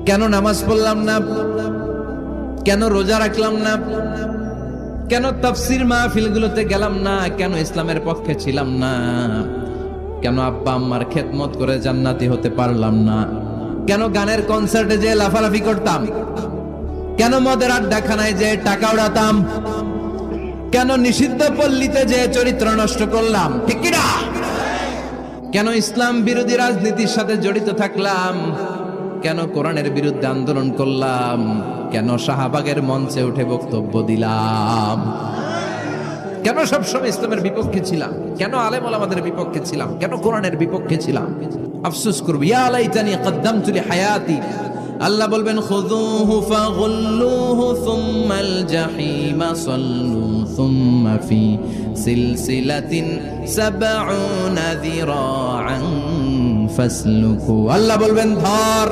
কেন নামাজ পড়লাম না, কেন রোজা রাখলাম না, কেন তাফসীর মাহফিলগুলোতে গেলাম না, কেন ইসলামের পক্ষে ছিলাম না, কেন আব্বা আম্মার খেদমত করে জান্নাতি হতে পারলাম না, কেন গানের কনসার্টে যে লাফালাফি করতাম, কেন মদের আড্ডাখানায় যে টাকা উড়াতাম, কেন নিষিদ্ধ পল্লীতে যে চরিত্র নষ্ট করলাম, ঠিক কি না? কেন ইসলাম বিরোধী রাজনীতির সাথে জড়িত থাকলাম, কেন কোরআনের বিরুদ্ধে আন্দোলন করলাম, কেন শাহবাগের মঞ্চে উঠে বক্তব্য দিলাম, কেন সবসময় ইসলামের বিপক্ষে ছিলাম, কেন আলেম ওলামাদের বিপক্ষে ছিলাম, কেন কোরআনের বিপক্ষে ছিলাম? আফসোস করব, ইয়া লাইতানি কদ্দামতু লিহায়াতি। আল্লাহ বলবেন খুযুহু ফাগুল্লুহু সুম্মাল জাহিমা সাল্লু সুম্মা ফি সিলসিলাতিন সাবউনা যিরাআন ফাসলুকু। আল্লাহ বলবেন ধর,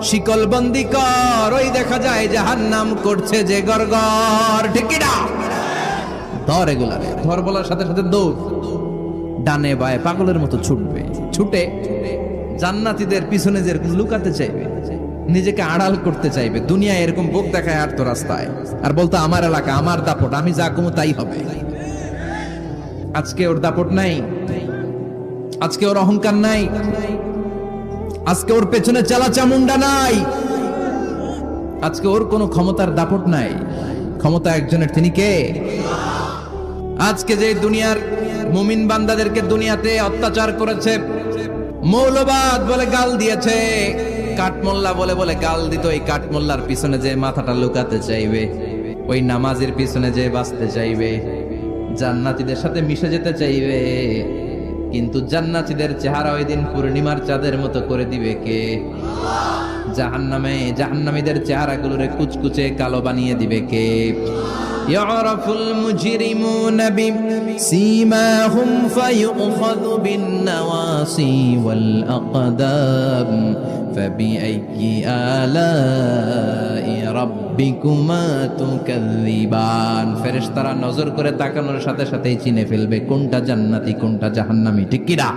শিকল বন্দি কর, ওই দেখা যায় জাহান্নাম করছে যে গরগর, ঠিক কি না? ধর এগুলারে, ধর বলার সাথে সাথে দৌড়, ডানে বায়ে পাগলের মতো ছুটবে, ছুটে জান্নাতীদের পিছনে যেরকম লুকাতে চাইবে, নিজেকে আড়াল করতে চাইবে, দুনিয়ায় এরকম বুক দেখায় আর তো রাস্তায়, আর বলতো আমার এলাকা, আমার দাপট, আমি যা কমু তাই হবে। আজকে ওর দাপট নাই, আজকে ওর অহংকার নাই, আজকে ওর পেছনে চালা চামুন্ডা নাই, আজকে ওর কোনো ক্ষমতার দাপট নাই। ক্ষমতা একজনের, তিনি কে? আজকে যে দুনিয়ার মুমিন বান্দাদেরকে দুনিয়াতে অত্যাচার করেছে, মৌলবাদ বলে গাল দিয়েছে, কাঠমোল্লা বলে বলে গাল দিত, এই কাঠমোল্লার পিছনে যে মাথাটা লুকাতে চাইবে, ওই নামাজের পিছনে যে বাঁচতে চাইবে, জান্নাতীদের সাথে মিশে যেতে চাইবে, কিন্তু জান্নাতীদের চেহারা ওই দিন পূর্ণিমার চাঁদের মতো করে দিবে কে? জাহান্নামীদের চেহারাগুলোরে কুচকুচে কালো বানিয়ে দিবে কে? ইয়ারাফুল মুজরিমুনা বিসীমাহুম ফায়ুখাযু বিন-নাওয়াসি ওয়াল আকদাম ফাবিআইয়ি আলাই রাব্বিকুমা তুকাযযিবান। ফেরেশতারা নজর করে তাকানোর সাথে সাথেই চিনে ফেলবে কোনটা জান্নাতি কোনটা জাহান্নামী, ঠিক কি না?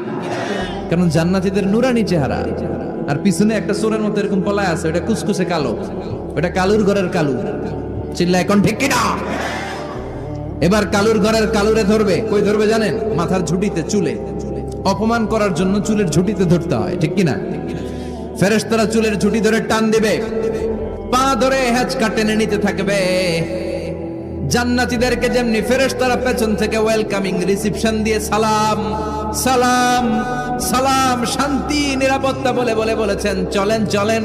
কারণ জান্নাতীদের নুরানি চেহারা, আর পিছনে একটা চোরের মতো এরকম পলায় আছে, ওটা কুচকুচে কালো, ওটা কালুর ঘরের কালু। চিল্লা এখন, ঠিক কি না? এবার কালুর ঘরের কালুরে ধরবে, কই ধরবে জানেন? মাথার ঝুঁটিতে, চুলে। অপমান করার জন্য চুলের ঝুঁটিতে ধরতে হয়, ঠিক কি না? ফেরেশতারা চুলের ঝুঁটি ধরে টান দিবে, পা ধরে হেঁচকা টেনে নিতে থাকবে। জান্নাতীদেরকে যেমনি ফেরেশতারা পেছন থেকে ওয়েলকামিং রিসিপশন দিয়ে সালাম সালাম সালাম, শান্তি নিরাপত্তা বলে বলে বলেছেন চলেন চলেন।